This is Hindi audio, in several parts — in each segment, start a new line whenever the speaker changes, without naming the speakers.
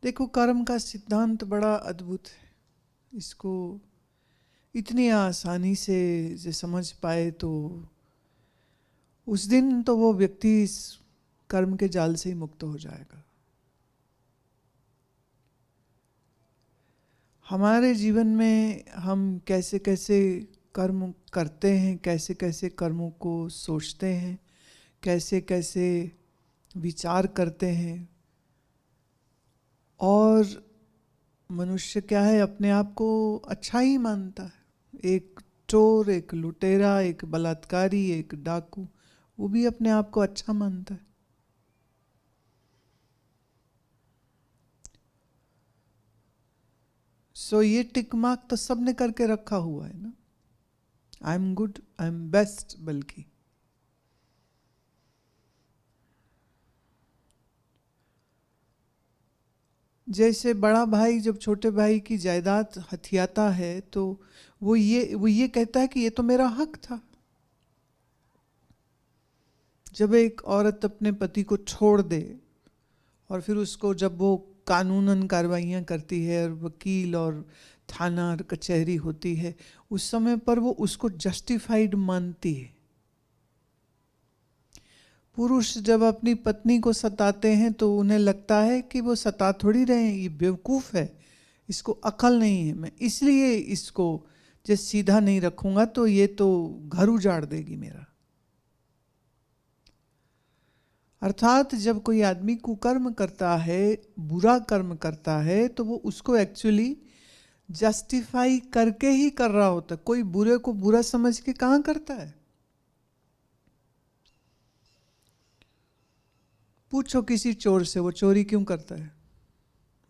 देखो, कर्म का सिद्धांत बड़ा अद्भुत है। इसको इतनी आसानी से जो समझ पाए तो उस दिन तो वो व्यक्ति इस कर्म के जाल से ही मुक्त हो जाएगा। हमारे जीवन में हम कैसे कैसे कर्म करते हैं, कैसे कैसे कर्मों को सोचते हैं, कैसे कैसे विचार करते हैं, और मनुष्य क्या है, अपने आप को अच्छा ही मानता है। एक चोर, एक लुटेरा, एक बलात्कारी, एक डाकू, वो भी अपने आप को अच्छा मानता है। सो ये टिक मार्क तो सबने करके रखा हुआ है ना, I am good, I am best. बल्कि जैसे बड़ा भाई जब छोटे भाई की जायदाद हथियाता है तो वो ये कहता है कि ये तो मेरा हक था। जब एक औरत अपने पति को छोड़ दे और फिर उसको जब वो कानूनन कार्रवाइयाँ करती है और वकील और थाना और कचहरी होती है, उस समय पर वो उसको जस्टिफाइड मानती है। पुरुष जब अपनी पत्नी को सताते हैं तो उन्हें लगता है कि वो सता थोड़ी रहे हैं, ये बेवकूफ़ है, इसको अकल नहीं है, मैं इसलिए इसको जब सीधा नहीं रखूंगा तो ये तो घर उजाड़ देगी मेरा। अर्थात जब कोई आदमी कुकर्म करता है, बुरा कर्म करता है, तो वो उसको एक्चुअली जस्टिफाई करके ही कर रहा होता है। कोई बुरे को बुरा समझ के कहाँ करता है? पूछो किसी चोर से वो चोरी क्यों करता है,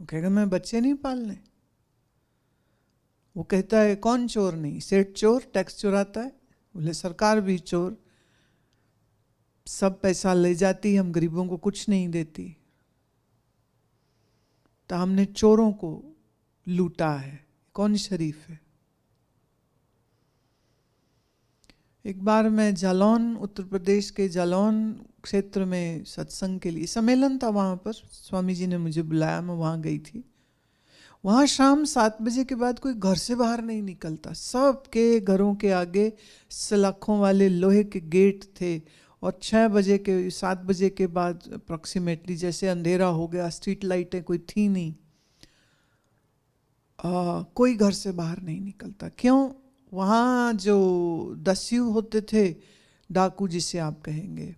वो कहेगा मैं बच्चे नहीं पालने। वो कहता है कौन चोर नहीं, सेठ चोर टैक्स चुराता है। बोले सरकार भी चोर, सब पैसा ले जाती, हम गरीबों को कुछ नहीं देती, तो हमने चोरों को लूटा है, कौन शरीफ है। एक बार मैं जालौन, उत्तर प्रदेश के जालौन क्षेत्र में सत्संग के लिए सम्मेलन था, वहाँ पर स्वामी जी ने मुझे बुलाया, मैं वहाँ गई थी। वहाँ शाम 7 बजे के बाद कोई घर से बाहर नहीं निकलता, सबके घरों के आगे सलाखों वाले लोहे के गेट थे, और 6 बजे के 7 बजे के बाद अप्रॉक्सीमेटली जैसे अंधेरा हो गया, स्ट्रीट लाइटें कोई थी नहीं, कोई घर से बाहर नहीं निकलता। क्यों? वहाँ जो दस्यु होते थे, डाकू जिसे आप कहेंगे,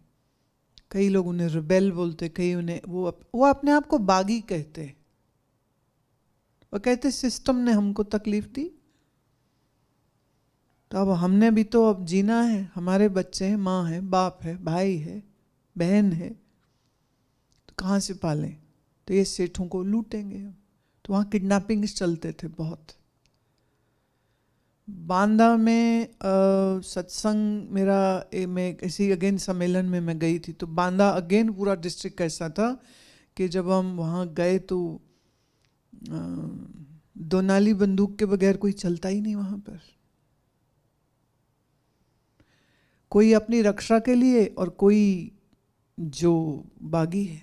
कई लोग उन्हें रिबेल बोलते, कई उन्हें वो अपने आप को बागी कहते। वो कहते सिस्टम ने हमको तकलीफ दी, तो अब हमने भी तो अब जीना है, हमारे बच्चे हैं, माँ है, बाप है, भाई है, बहन है, तो कहाँ से पालें? तो ये सेठों को लूटेंगे। तो वहाँ किडनैपिंग्स चलते थे बहुत। बांदा में सत्संग मेरा, मैं किसी अगेन सम्मेलन में मैं गई थी, तो बांदा अगेन पूरा डिस्ट्रिक्ट कैसा था कि जब हम वहाँ गए तो दो नाली बंदूक के बगैर कोई चलता ही नहीं वहाँ पर। कोई अपनी रक्षा के लिए और कोई जो बागी है।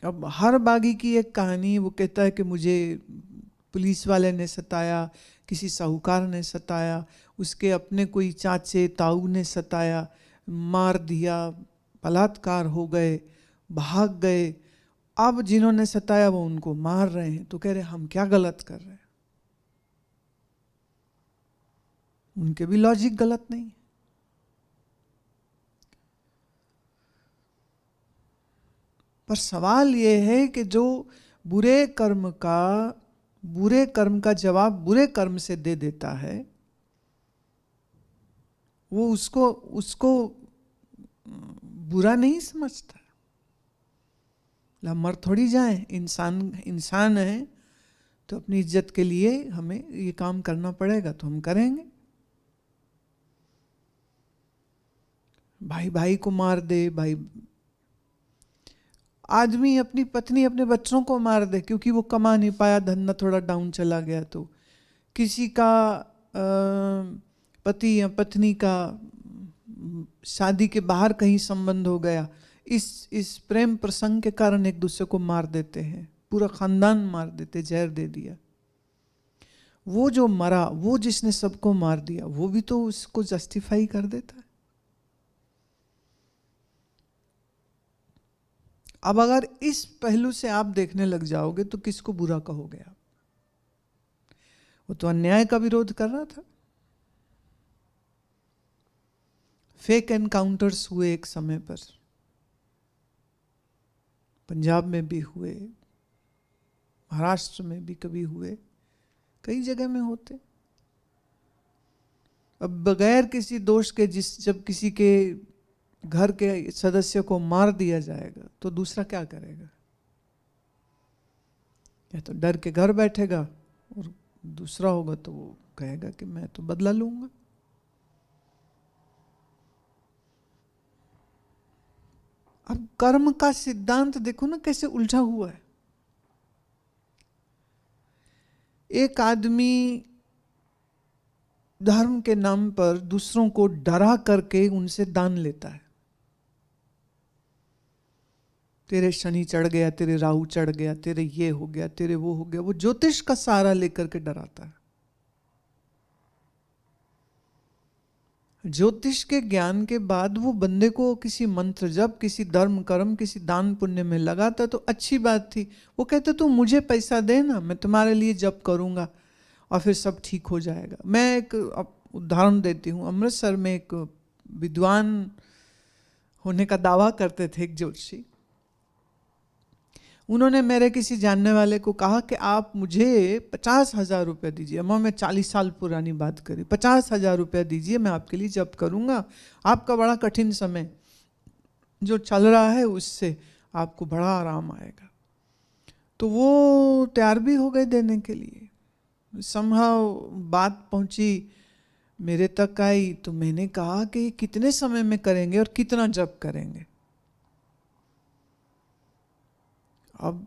अब हर बागी की एक कहानी, वो कहता है कि मुझे पुलिस वाले ने सताया, किसी साहूकार ने सताया, उसके अपने कोई चाचे ताऊ ने सताया, मार दिया, बलात्कार हो गए, भाग गए। अब जिन्होंने सताया वो उनको मार रहे हैं, तो कह रहे हम क्या गलत कर रहे हैं? उनके भी लॉजिक गलत नहीं। पर सवाल ये है कि जो बुरे कर्म का जवाब बुरे कर्म से दे देता है, वो उसको बुरा नहीं समझता। मर थोड़ी जाए, इंसान है, तो अपनी इज्जत के लिए हमें ये काम करना पड़ेगा, तो हम करेंगे। भाई भाई को मार दे, भाई आदमी अपनी पत्नी अपने बच्चों को मार दे क्योंकि वो कमा नहीं पाया, धंधा थोड़ा डाउन चला गया, तो किसी का पति या पत्नी का शादी के बाहर कहीं संबंध हो गया, इस प्रेम प्रसंग के कारण एक दूसरे को मार देते हैं, पूरा खानदान मार देते, जहर दे दिया। वो जो मरा, वो जिसने सबको मार दिया, वो भी तो उसको जस्टिफाई कर देता है। अब अगर इस पहलू से आप देखने लग जाओगे तो किसको बुरा कहोगे आप? वो तो अन्याय का विरोध कर रहा था। फेक एनकाउंटर्स हुए एक समय पर, पंजाब में भी हुए, महाराष्ट्र में भी कभी हुए, कई जगह में होते। अब बगैर किसी दोष के जब किसी के घर के सदस्य को मार दिया जाएगा तो दूसरा क्या करेगा? या तो डर के घर बैठेगा, और दूसरा होगा तो वो कहेगा कि मैं तो बदला लूंगा। अब कर्म का सिद्धांत देखो ना कैसे उलझा हुआ है। एक आदमी धर्म के नाम पर दूसरों को डरा करके उनसे दान लेता है। तेरे शनि चढ़ गया, तेरे राहु चढ़ गया, तेरे ये हो गया, तेरे वो हो गया। वो ज्योतिष का सहारा लेकर के डराता है। ज्योतिष के ज्ञान के बाद वो बंदे को किसी मंत्र जब, किसी धर्म कर्म, किसी दान पुण्य में लगाता तो अच्छी बात थी। वो कहते तू मुझे पैसा दे ना, मैं तुम्हारे लिए जप करूंगा और फिर सब ठीक हो जाएगा। मैं एक उदाहरण देती हूँ। अमृतसर में एक विद्वान होने का दावा करते थे एक ज्योतिषी। उन्होंने मेरे किसी जानने वाले को कहा कि आप मुझे 50,000 रुपये दीजिए। अम्मा मैं 40 साल पुरानी बात करी। 50,000 रुपये दीजिए, मैं आपके लिए जप करूँगा। आपका बड़ा कठिन समय जो चल रहा है उससे आपको बड़ा आराम आएगा। तो वो तैयार भी हो गए देने के लिए। समहाउ बात पहुँची मेरे तक आई तो मैंने कहा कि कितने समय में करेंगे और कितना जप करेंगे? अब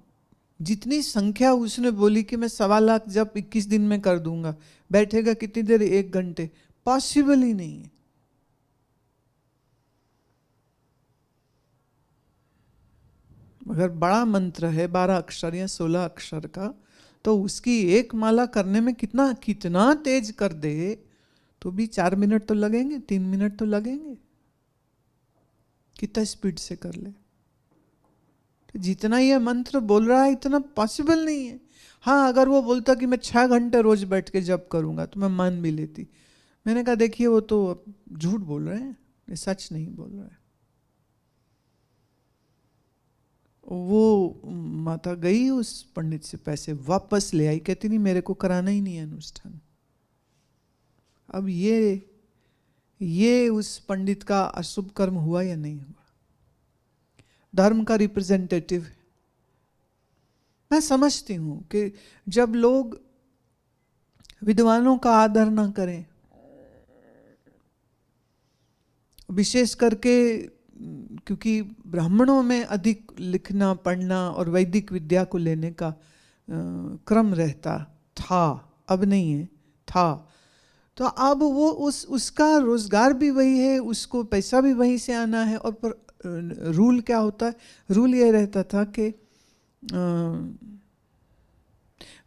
जितनी संख्या उसने बोली कि मैं 1.25 लाख जब 21 दिन में कर दूंगा। बैठेगा कितनी देर? 1 घंटे। पॉसिबल ही नहीं है। अगर बड़ा मंत्र है 12 अक्षर या 16 अक्षर का, तो उसकी एक माला करने में कितना कितना तेज कर दे तो भी 4 मिनट तो लगेंगे, 3 मिनट तो लगेंगे। कितना स्पीड से कर ले। जितना ये मंत्र बोल रहा है इतना पॉसिबल नहीं है। हाँ, अगर वो बोलता कि मैं 6 घंटे रोज बैठ के जप करूंगा तो मैं मान भी लेती। मैंने कहा देखिए वो तो झूठ बोल रहे हैं, ये सच नहीं बोल रहे हैं। वो माता गई उस पंडित से पैसे वापस ले आई, कहती नहीं मेरे को कराना ही नहीं है अनुष्ठान। अब ये उस पंडित का अशुभ कर्म हुआ या नहीं हुआ? धर्म का रिप्रेजेंटेटिव है। मैं समझती हूं कि जब लोग विद्वानों का आदर ना करें, विशेष करके क्योंकि ब्राह्मणों में अधिक लिखना पढ़ना और वैदिक विद्या को लेने का क्रम रहता था, अब नहीं है, था। तो अब वो उसका रोजगार भी वही है, उसको पैसा भी वहीं से आना है। और पर रूल क्या होता है? रूल ये रहता था कि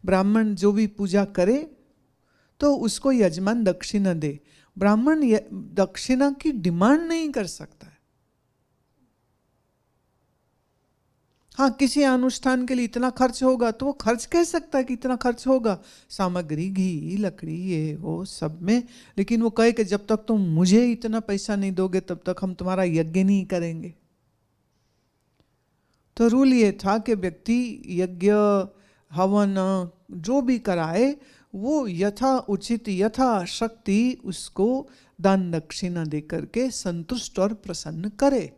ब्राह्मण जो भी पूजा करे तो उसको यजमान दक्षिणा दे। ब्राह्मण दक्षिणा की डिमांड नहीं कर सकता है। हाँ, किसी अनुष्ठान के लिए इतना खर्च होगा तो वो खर्च कह सकता है कि इतना खर्च होगा, सामग्री, घी, लकड़ी, ये वो सब में। लेकिन वो कहे कि जब तक तुम मुझे इतना पैसा नहीं दोगे तब तक हम तुम्हारा यज्ञ नहीं करेंगे। तो रूल ये था कि व्यक्ति यज्ञ, हवन जो भी कराए वो यथा उचित, यथा शक्ति उसको दान दक्षिणा दे करके संतुष्ट और प्रसन्न करे।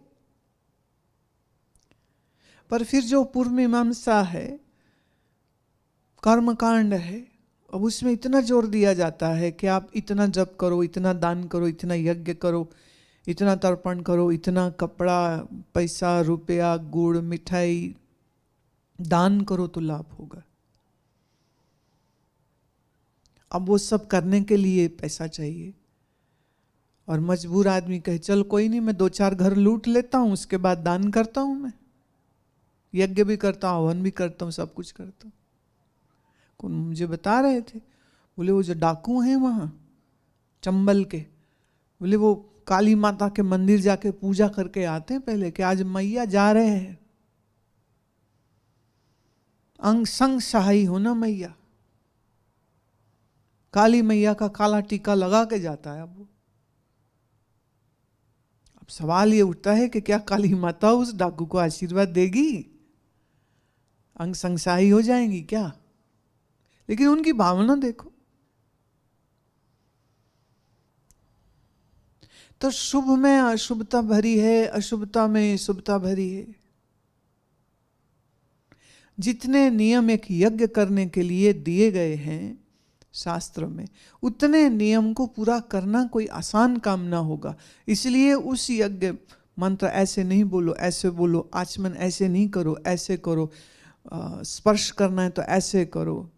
पर फिर जो पूर्व मीमांसा है, कर्मकांड है, अब उसमें इतना जोर दिया जाता है कि आप इतना जप करो, इतना दान करो, इतना यज्ञ करो, इतना तर्पण करो, इतना कपड़ा, पैसा, रुपया, गुड़, मिठाई दान करो तो लाभ होगा। अब वो सब करने के लिए पैसा चाहिए। और मजबूर आदमी कहे चल कोई नहीं, मैं 2-4 घर लूट लेता हूँ, उसके बाद दान करता हूँ, मैं यज्ञ भी करता हूँ, हवन भी करता हूँ, सब कुछ करता हूँ। कौन मुझे बता रहे थे, बोले वो जो डाकू हैं वहाँ चंबल के, बोले वो काली माता के मंदिर जाके पूजा करके आते हैं पहले, कि आज मैया जा रहे हैं, अंग संग सहाई हो ना मैया, काली मैया का काला टीका लगा के जाता है। अब सवाल ये उठता है कि क्या काली माता उस डाकू को आशीर्वाद देगी, अंग संग सहाई हो जाएंगी क्या? लेकिन उनकी भावना देखो। तो शुभ में अशुभता भरी है, अशुभता में शुभता भरी है। जितने नियम एक यज्ञ करने के लिए दिए गए हैं शास्त्र में, उतने नियम को पूरा करना कोई आसान काम ना होगा। इसलिए उस यज्ञ मंत्र ऐसे नहीं बोलो, ऐसे बोलो, आचमन ऐसे नहीं करो, ऐसे करो, स्पर्श करना है तो ऐसे करो,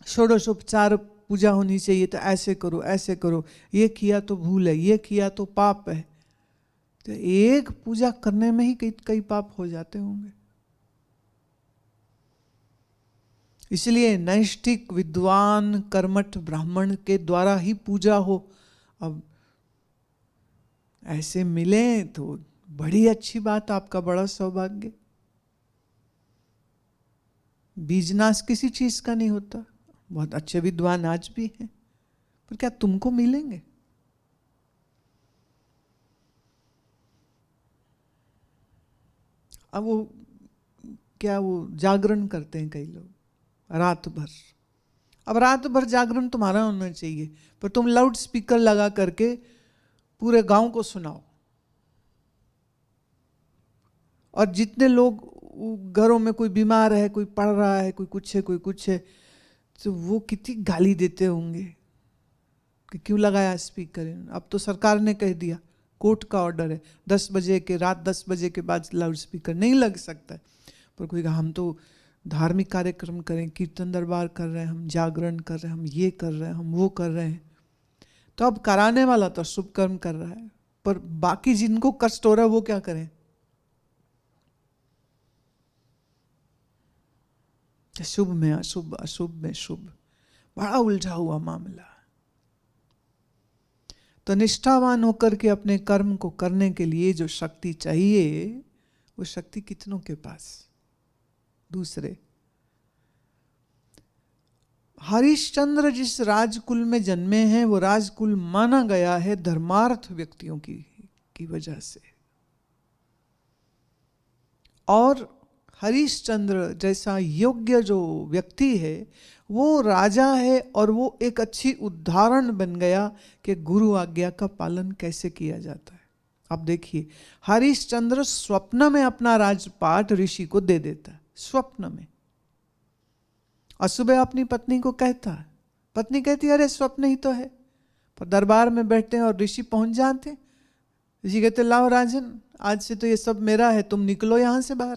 षोडशोपचार पूजा होनी चाहिए तो ऐसे करो, ऐसे करो, ये किया तो भूल है, ये किया तो पाप है। तो एक पूजा करने में ही कई पाप हो जाते होंगे। इसलिए नैष्ठिक विद्वान कर्मठ ब्राह्मण के द्वारा ही पूजा हो। अब ऐसे मिले तो बड़ी अच्छी बात, आपका बड़ा सौभाग्य। बीजनाश किसी चीज का नहीं होता, बहुत अच्छे विद्वान आज भी हैं, पर क्या तुमको मिलेंगे? अब वो क्या, वो जागरण करते हैं कई लोग रात भर। अब रात भर जागरण तुम्हारा होना चाहिए, पर तुम लाउड स्पीकर लगा करके पूरे गांव को सुनाओ, और जितने लोग घरों में कोई बीमार है, कोई पढ़ रहा है, कोई कुछ है, कोई कुछ है, तो वो कितनी गाली देते होंगे कि क्यों लगाया स्पीकर। अब तो सरकार ने कह दिया, कोर्ट का ऑर्डर है, 10 बजे के, रात 10 बजे के बाद लाउड स्पीकर नहीं लग सकता है। पर कोई कहा हम तो धार्मिक कार्यक्रम करें, कीर्तन दरबार कर रहे हैं, हम जागरण कर रहे हैं, हम ये कर रहे हैं, हम वो कर रहे हैं। तो अब कराने वाला तो शुभ कर्म कर रहा है, पर बाकी जिनको कष्ट हो रहा है वो क्या करें? शुभ में अशुभ, अशुभ में शुभ, बड़ा उलझा हुआ मामला। तो निष्ठावान होकर के अपने कर्म को करने के लिए जो शक्ति चाहिए, वो शक्ति कितनों के पास? दूसरे। हरिश्चंद्र जिस राजकुल में जन्मे हैं, वो राजकुल माना गया है धर्मार्थ व्यक्तियों की वजह से। और हरिश्चंद्र जैसा योग्य जो व्यक्ति है वो राजा है, और वो एक अच्छी उदाहरण बन गया कि गुरु आज्ञा का पालन कैसे किया जाता है। अब देखिए, हरिश्चंद्र स्वप्न में अपना राजपाट ऋषि को दे देता है, स्वप्न में। और सुबह अपनी पत्नी को कहता है, पत्नी कहती है अरे स्वप्न ही तो है। पर दरबार में बैठते हैं और ऋषि पहुंच जाते हैं। ऋषि कहते लाओ राजन, आज से तो ये सब मेरा है, तुम निकलो यहां से बाहर।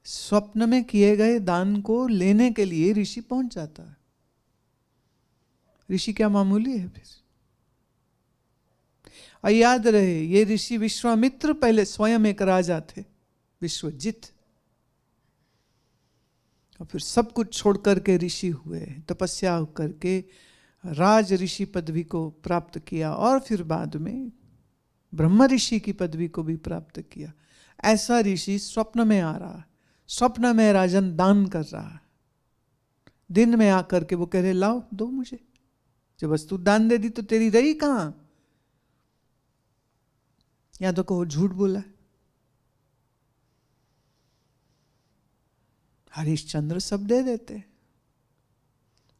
स्वप्न में किए गए दान को लेने के लिए ऋषि पहुंच जाता है। ऋषि क्या मामूली है फिर? और याद रहे, ये ऋषि विश्वामित्र पहले स्वयं एक राजा थे, विश्वजित, और फिर सब कुछ छोड़ करके ऋषि हुए, तपस्या करके राज ऋषि पदवी को प्राप्त किया, और फिर बाद में ब्रह्म ऋषि की पदवी को भी प्राप्त किया। ऐसा ऋषि स्वप्न में आ रहा है, स्वप्न में राजन दान कर रहा है, दिन में आकर के वो कह रहे लाओ दो मुझे, जब वस्तु दान दे दी तो तेरी रही कहां? या तो कहो झूठ बोला। हरिश्चंद्र सब दे देते।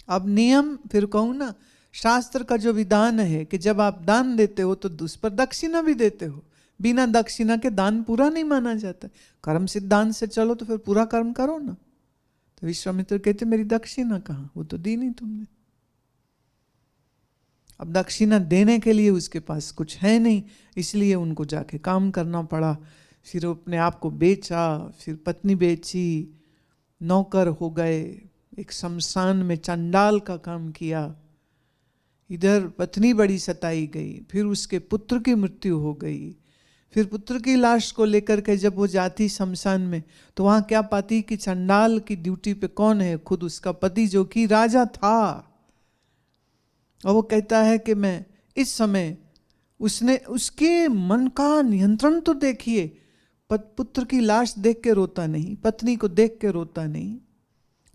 अब नियम फिर कहूं ना, शास्त्र का जो विधान है कि जब आप दान देते हो तो उस पर दक्षिणा भी देते हो। बिना दक्षिणा के दान पूरा नहीं माना जाता। कर्म सिद्धांत से चलो तो फिर पूरा कर्म करो ना। तो विश्वामित्र कहते मेरी दक्षिणा कहाँ, वो तो दी नहीं तुमने। अब दक्षिणा देने के लिए उसके पास कुछ है नहीं, इसलिए उनको जाके काम करना पड़ा। फिर अपने आप को बेचा, फिर पत्नी बेची, नौकर हो गए, एक शमशान में चंडाल का काम किया। इधर पत्नी बड़ी सताई गई, फिर उसके पुत्र की मृत्यु हो गई, फिर पुत्र की लाश को लेकर के जब वो जाती शमशान में तो वहां क्या पाती कि चंडाल की ड्यूटी पे कौन है, खुद उसका पति जो कि राजा था। और वो कहता है कि मैं इस समय, उसने उसके मन का नियंत्रण तो देखिए, पुत्र की लाश देख के रोता नहीं, पत्नी को देख के रोता नहीं,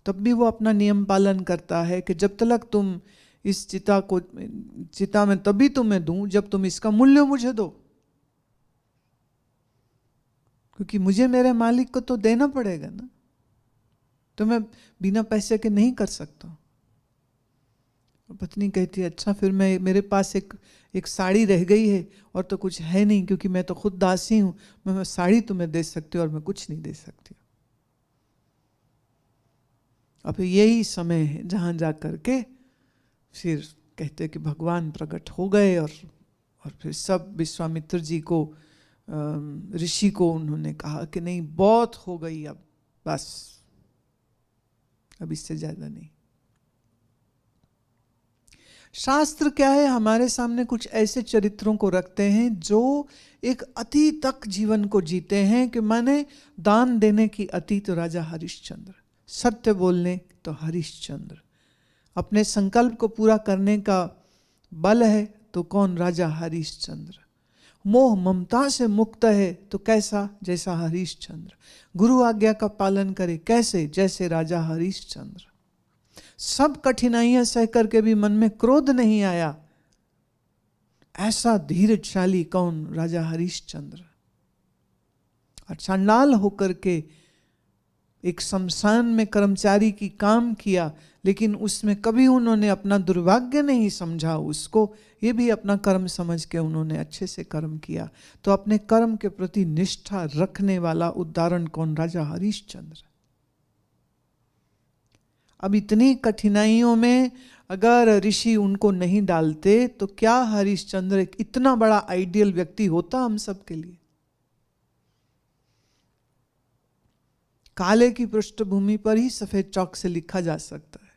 तब भी वो अपना नियम पालन करता है कि जब तक तुम इस चिता में तभी तुम्हें दूं जब तुम इसका मूल्य मुझे दो, क्योंकि मुझे मेरे मालिक को तो देना पड़ेगा ना, तो मैं बिना पैसे के नहीं कर सकता। पत्नी कहती है अच्छा फिर मैं, मेरे पास एक साड़ी रह गई है और तो कुछ है नहीं, क्योंकि मैं तो खुद दासी हूं, मैं साड़ी तुम्हें दे सकती हूँ और मैं कुछ नहीं दे सकती। अब यही समय है जहां जा करके फिर कहते कि भगवान प्रकट हो गए और फिर सब विश्वामित्र जी को, ऋषि को उन्होंने कहा कि नहीं बहुत हो गई, अब बस, अब इससे ज्यादा नहीं। शास्त्र क्या है, हमारे सामने कुछ ऐसे चरित्रों को रखते हैं जो एक अति तक जीवन को जीते हैं, कि माने दान देने की अति तो राजा हरिश्चंद्र, सत्य बोलने तो हरिश्चंद्र, अपने संकल्प को पूरा करने का बल है तो कौन, राजा हरिश्चंद्र, मोह ममता से मुक्त है तो कैसा, जैसा हरिश्चंद्र, गुरु आज्ञा का पालन करे कैसे, जैसे राजा हरिश्चंद्र, सब कठिनाइयां सह करके भी मन में क्रोध नहीं आया, ऐसा धीरजशाली कौन, राजा हरिश्चंद्र। और चंडाल होकर के एक शमशान में कर्मचारी की काम किया, लेकिन उसमें कभी उन्होंने अपना दुर्भाग्य नहीं समझा, उसको ये भी अपना कर्म समझ के उन्होंने अच्छे से कर्म किया। तो अपने कर्म के प्रति निष्ठा रखने वाला उदाहरण कौन, राजा हरिश्चंद्र। अब इतनी कठिनाइयों में अगर ऋषि उनको नहीं डालते तो क्या हरिश्चंद्र एक इतना बड़ा आइडियल व्यक्ति होता हम सब के लिए। काले की पृष्ठभूमि पर ही सफेद चौक से लिखा जा सकता है।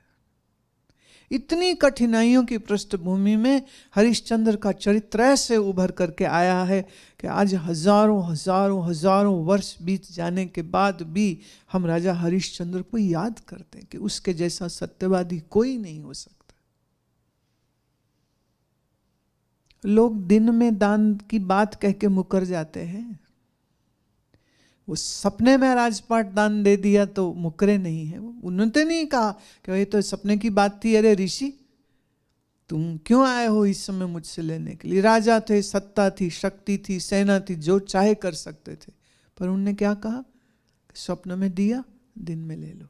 इतनी कठिनाइयों की पृष्ठभूमि में हरिश्चंद्र का चरित्र ऐसे उभर करके आया है कि आज हजारों हजारों हजारों वर्ष बीत जाने के बाद भी हम राजा हरिश्चंद्र को याद करते हैं कि उसके जैसा सत्यवादी कोई नहीं हो सकता। लोग दिन में दान की बात कह के मुकर जाते हैं, वो सपने में राजपाट दान दे दिया तो मुकरे नहीं है। उन्होंने नहीं कहा कि ये तो सपने की बात थी, अरे ऋषि तुम क्यों आए हो इस समय मुझसे लेने के लिए। राजा थे, सत्ता थी, शक्ति थी, सेना थी, जो चाहे कर सकते थे, पर उन्होंने क्या कहा, स्वप्न में दिया, दिन में ले लो।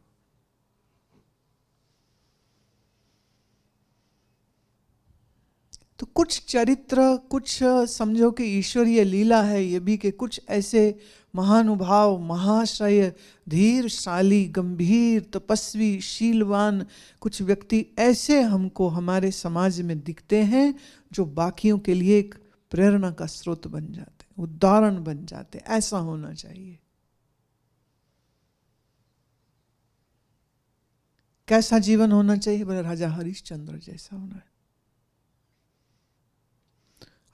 तो कुछ चरित्र, कुछ समझो कि ईश्वरीय लीला है ये भी, कि कुछ ऐसे महानुभाव, महाशय, धीरशाली, गंभीर, तपस्वी, शीलवान कुछ व्यक्ति ऐसे हमको हमारे समाज में दिखते हैं जो बाकियों के लिए एक प्रेरणा का स्रोत बन जाते, उदाहरण बन जाते। ऐसा होना चाहिए। कैसा जीवन होना चाहिए, बोले राजा हरिश्चंद्र जैसा होना है।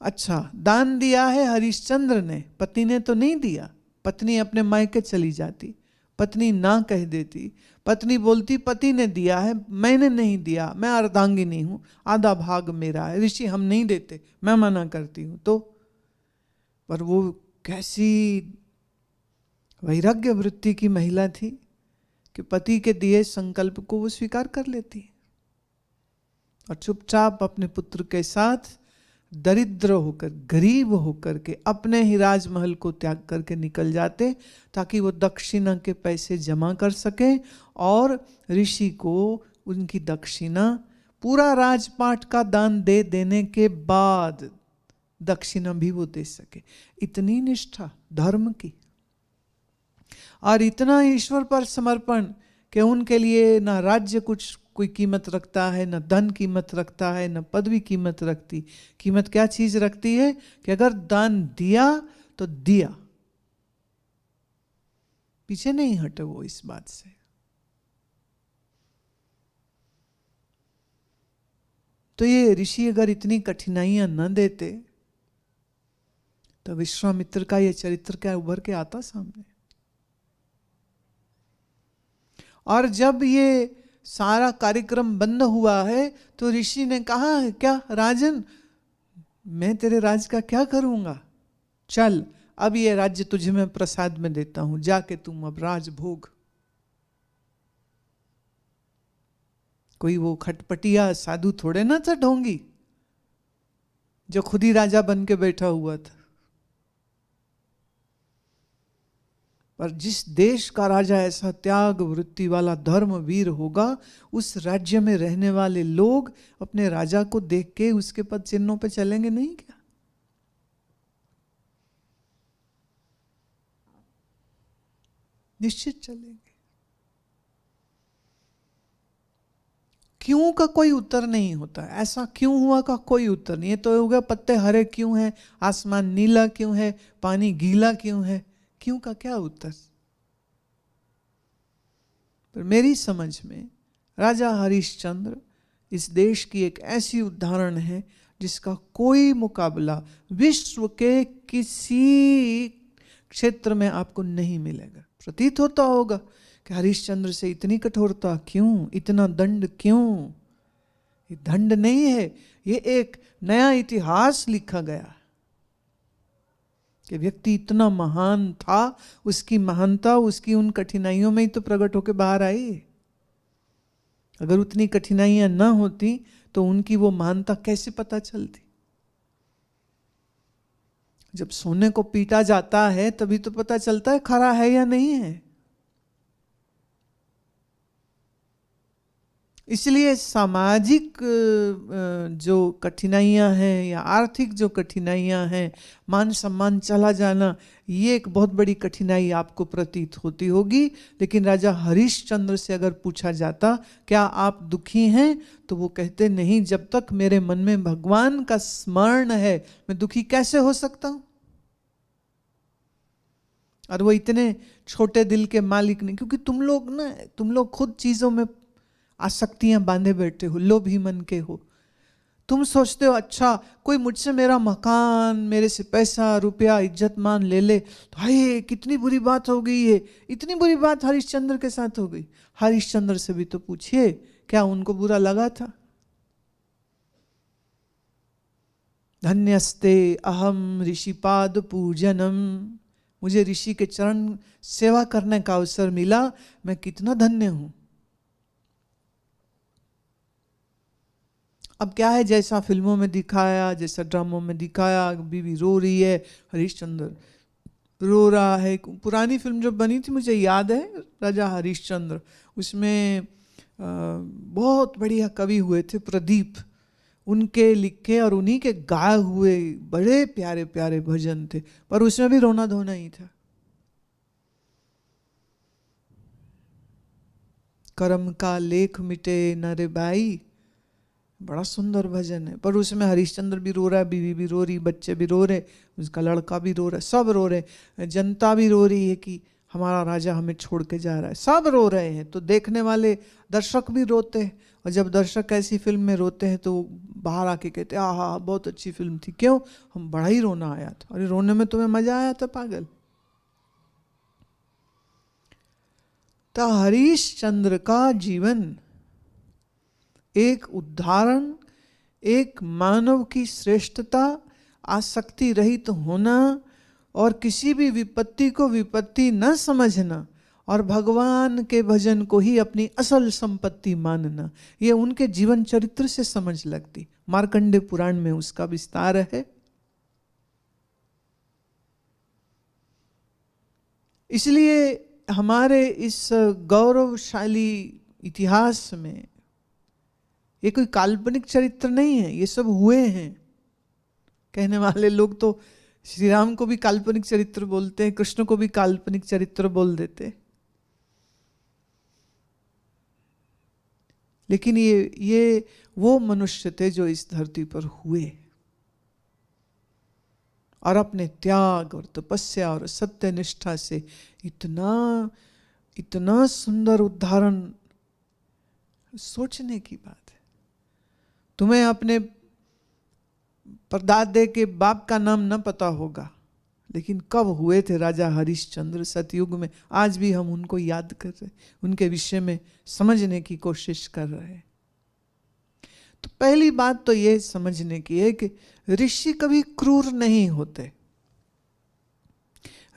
अच्छा, दान दिया है हरिश्चंद्र ने, पति ने तो नहीं दिया। पत्नी अपने मायके चली जाती, पत्नी ना कह देती, पत्नी बोलती पति ने दिया है, मैंने नहीं दिया, मैं अर्धांगिनी हूं, आधा भाग मेरा है, ऋषि हम नहीं देते, मैं मना करती हूं। तो पर वो कैसी वैराग्य वृत्ति की महिला थी कि पति के दिए संकल्प को वो स्वीकार कर लेती और चुपचाप अपने पुत्र के साथ दरिद्र होकर, गरीब होकर के अपने ही राजमहल को त्याग करके निकल जाते, ताकि वो दक्षिणा के पैसे जमा कर सके और ऋषि को उनकी दक्षिणा, पूरा राजपाट का दान दे देने के बाद दक्षिणा भी वो दे सके। इतनी निष्ठा धर्म की और इतना ईश्वर पर समर्पण कि उनके लिए ना राज्य कुछ कोई कीमत रखता है, न धन कीमत रखता है, न पदवी कीमत रखती। कीमत क्या चीज रखती है कि अगर दान दिया तो दिया, पीछे नहीं हटे वो इस बात से। तो ये ऋषि अगर इतनी कठिनाइयां न देते तो विश्वामित्र का ये चरित्र क्या उभर के आता सामने। और जब ये सारा कार्यक्रम बंद हुआ है तो ऋषि ने कहा है, क्या राजन, मैं तेरे राज का क्या करूंगा, चल अब ये राज्य तुझे मैं प्रसाद में देता हूं, जाके तुम अब राज भोग। कोई वो खटपटिया साधु थोड़े ना था ढोंगी जो खुद ही राजा बन के बैठा हुआ था। पर जिस देश का राजा ऐसा त्याग वृत्ति वाला धर्मवीर होगा, उस राज्य में रहने वाले लोग अपने राजा को देख के उसके पद चिन्हों पे चलेंगे नहीं क्या? निश्चित चलेंगे। क्यों का कोई उत्तर नहीं होता, ऐसा क्यों हुआ का कोई उत्तर नहीं है। तो हो गया पत्ते हरे क्यों हैं, आसमान नीला क्यों है, पानी गीला क्यों है, क्यों का क्या उत्तर। पर मेरी समझ में राजा हरिश्चंद्र इस देश की एक ऐसी उदाहरण है जिसका कोई मुकाबला विश्व के किसी क्षेत्र में आपको नहीं मिलेगा। प्रतीत होता होगा कि हरिश्चंद्र से इतनी कठोरता क्यों, इतना दंड क्यों। ये दंड नहीं है, ये एक नया इतिहास लिखा गया कि व्यक्ति इतना महान था, उसकी महानता उसकी उन कठिनाइयों में ही तो प्रकट होकर बाहर आई। अगर उतनी कठिनाइयां ना होती तो उनकी वो महानता कैसे पता चलती। जब सोने को पीटा जाता है तभी तो पता चलता है खरा है या नहीं है। इसलिए सामाजिक जो कठिनाइयां हैं या आर्थिक जो कठिनाइयां हैं, मान सम्मान चला जाना, ये एक बहुत बड़ी कठिनाई आपको प्रतीत होती होगी। लेकिन राजा हरिश्चंद्र से अगर पूछा जाता क्या आप दुखी हैं, तो वो कहते नहीं, जब तक मेरे मन में भगवान का स्मरण है मैं दुखी कैसे हो सकता हूं। और वो इतने छोटे दिल के मालिक नहीं, क्योंकि तुम लोग खुद चीजों में आसक्तियां बांधे बैठे हो, लोभी मन के हो। तुम सोचते हो अच्छा कोई मुझसे मेरा मकान, मेरे से पैसा रुपया इज्जत मान ले ले तो हाय कितनी बुरी बात हो गई है। इतनी बुरी बात हरिश्चंद्र के साथ हो गई। हरिश्चंद्र से भी तो पूछिए क्या उनको बुरा लगा था। धन्यस्ते अहम ऋषिपाद पूजनम, मुझे ऋषि के चरण सेवा करने का अवसर मिला, मैं कितना धन्य हूं। अब क्या है, जैसा फिल्मों में दिखाया, जैसा ड्रामों में दिखाया, बीवी रो रही है, हरिश्चंद्र रो रहा है। पुरानी फिल्म जो बनी थी मुझे याद है, राजा हरिश्चंद्र, उसमें बहुत बढ़िया कवि हुए थे प्रदीप, उनके लिखे और उन्हीं के गाए हुए बड़े प्यारे प्यारे भजन थे, पर उसमें भी रोना धोना ही था। कर्म का लेख मिटे न रे बाई, बड़ा सुंदर भजन है। पर उसमें हरिश्चंद्र भी रो रहा है, बीवी भी रो रही, बच्चे भी रो रहे, उसका लड़का भी रो रहा है, सब रो रहे, जनता भी रो रही है कि हमारा राजा हमें छोड़ के जा रहा है, सब रो रहे हैं। तो देखने वाले दर्शक भी रोते हैं, और जब दर्शक ऐसी फिल्म में रोते हैं तो बाहर आके कहते हैं आहा बहुत अच्छी फिल्म थी, क्यों, हम बड़ा ही रोना आया था। अरे रोने में तुम्हें मजा आया था पागल। तो हरिश्चंद्र का जीवन एक उदाहरण, एक मानव की श्रेष्ठता, आसक्ति रहित होना और किसी भी विपत्ति को विपत्ति न समझना और भगवान के भजन को ही अपनी असल संपत्ति मानना, ये उनके जीवन चरित्र से समझ लगती। मार्कंडे पुराण में उसका विस्तार है। इसलिए हमारे इस गौरवशाली इतिहास में ये कोई काल्पनिक चरित्र नहीं है, ये सब हुए हैं। कहने वाले लोग तो श्री राम को भी काल्पनिक चरित्र बोलते हैं, कृष्ण को भी काल्पनिक चरित्र बोल देते, लेकिन ये वो मनुष्य थे जो इस धरती पर हुए और अपने त्याग और तपस्या और सत्य निष्ठा से इतना इतना सुंदर उदाहरण, सोचने की बात है। तुम्हें अपने परदादे के बाप का नाम न पता होगा, लेकिन कब हुए थे राजा हरिश्चंद्र सतयुग में, आज भी हम उनको याद कर रहे, उनके विषय में समझने की कोशिश कर रहे हैं। तो पहली बात तो ये समझने की है कि ऋषि कभी क्रूर नहीं होते।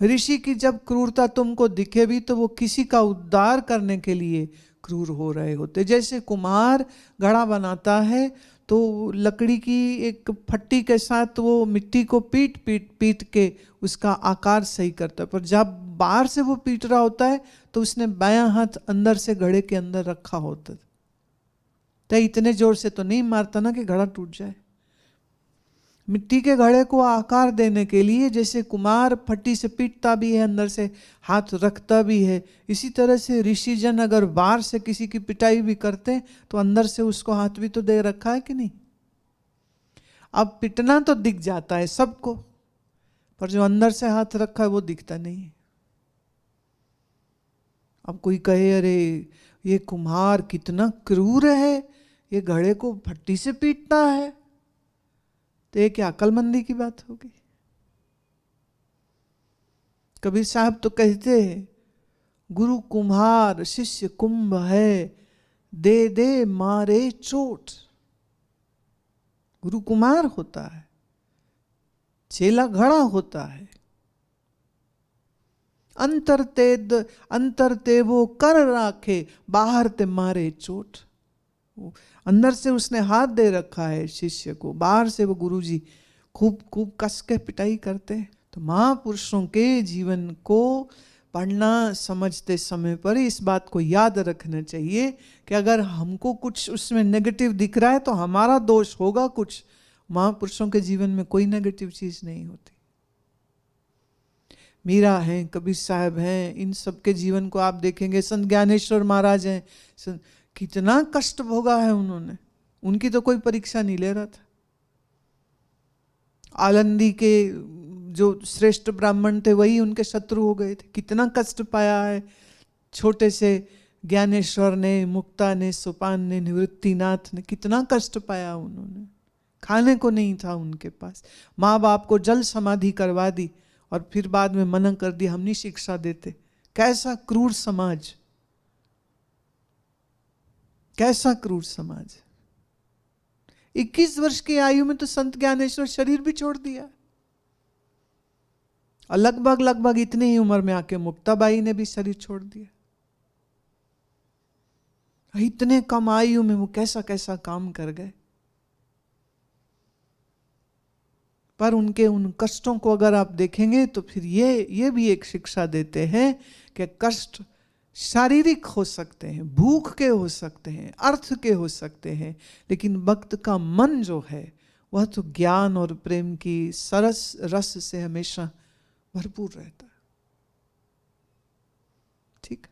ऋषि की जब क्रूरता तुमको दिखे भी तो वो किसी का उद्धार करने के लिए क्रूर हो रहे होते। जैसे कुम्हार घड़ा बनाता है तो लकड़ी की एक फट्टी के साथ वो मिट्टी को पीट पीट पीट के उसका आकार सही करता है, पर जब बाहर से वो पीट रहा होता है तो उसने बायां हाथ अंदर से घड़े के अंदर रखा होता है, तो इतने जोर से तो नहीं मारता ना कि घड़ा टूट जाए। मिट्टी के घड़े को आकार देने के लिए जैसे कुम्हार फट्टी से पीटता भी है, अंदर से हाथ रखता भी है, इसी तरह से ऋषिजन अगर बाहर से किसी की पिटाई भी करते हैं तो अंदर से उसको हाथ भी तो दे रखा है कि नहीं। अब पिटना तो दिख जाता है सबको, पर जो अंदर से हाथ रखा है वो दिखता नहीं। अब कोई कहे अरे ये कुम्हार कितना क्रूर है, ये घड़े को फट्टी से पीटता है, तो ये क्या अक्लमंदी की बात होगी। कबीर साहब तो कहते हैं गुरु कुम्हार शिष्य कुंभ है, दे दे मारे चोट। गुरु कुम्हार होता है, चेला घड़ा होता है। अंतर ते वो कर राखे, बाहर ते मारे चोट। अंदर से उसने हाथ दे रखा है शिष्य को, बाहर से वो गुरुजी खूब खूब कस के पिटाई करते हैं। तो महापुरुषों के जीवन को पढ़ना समझते समय पर इस बात को याद रखना चाहिए कि अगर हमको कुछ उसमें नेगेटिव दिख रहा है तो हमारा दोष होगा कुछ। महापुरुषों के जीवन में कोई नेगेटिव चीज नहीं होती। मीरा हैं, कबीर साहब हैं, इन सबके जीवन को आप देखेंगे। संत ज्ञानेश्वर महाराज हैं, कितना कष्ट भोगा है उन्होंने, उनकी तो कोई परीक्षा नहीं ले रहा था। आलंदी के जो श्रेष्ठ ब्राह्मण थे वही उनके शत्रु हो गए थे, कितना कष्ट पाया है छोटे से ज्ञानेश्वर ने, मुक्ता ने, सोपान ने, निवृत्तिनाथ ने, कितना कष्ट पाया उन्होंने। खाने को नहीं था उनके पास, माँ बाप को जल समाधि करवा दी और फिर बाद में मना कर दिया हम नहीं शिक्षा देते। कैसा क्रूर समाज, कैसा क्रूर समाज। 21 वर्ष की आयु में तो संत ज्ञानेश्वर शरीर भी छोड़ दिया, और लगभग इतनी ही उम्र में आके मुक्ताबाई ने भी शरीर छोड़ दिया। इतने कम आयु में वो कैसा कैसा काम कर गए। पर उनके उन कष्टों को अगर आप देखेंगे तो फिर ये भी एक शिक्षा देते हैं कि कष्ट शारीरिक हो सकते हैं, भूख के हो सकते हैं, अर्थ के हो सकते हैं, लेकिन भक्त का मन जो है वह तो ज्ञान और प्रेम की सरस रस से हमेशा भरपूर रहता है। ठीक।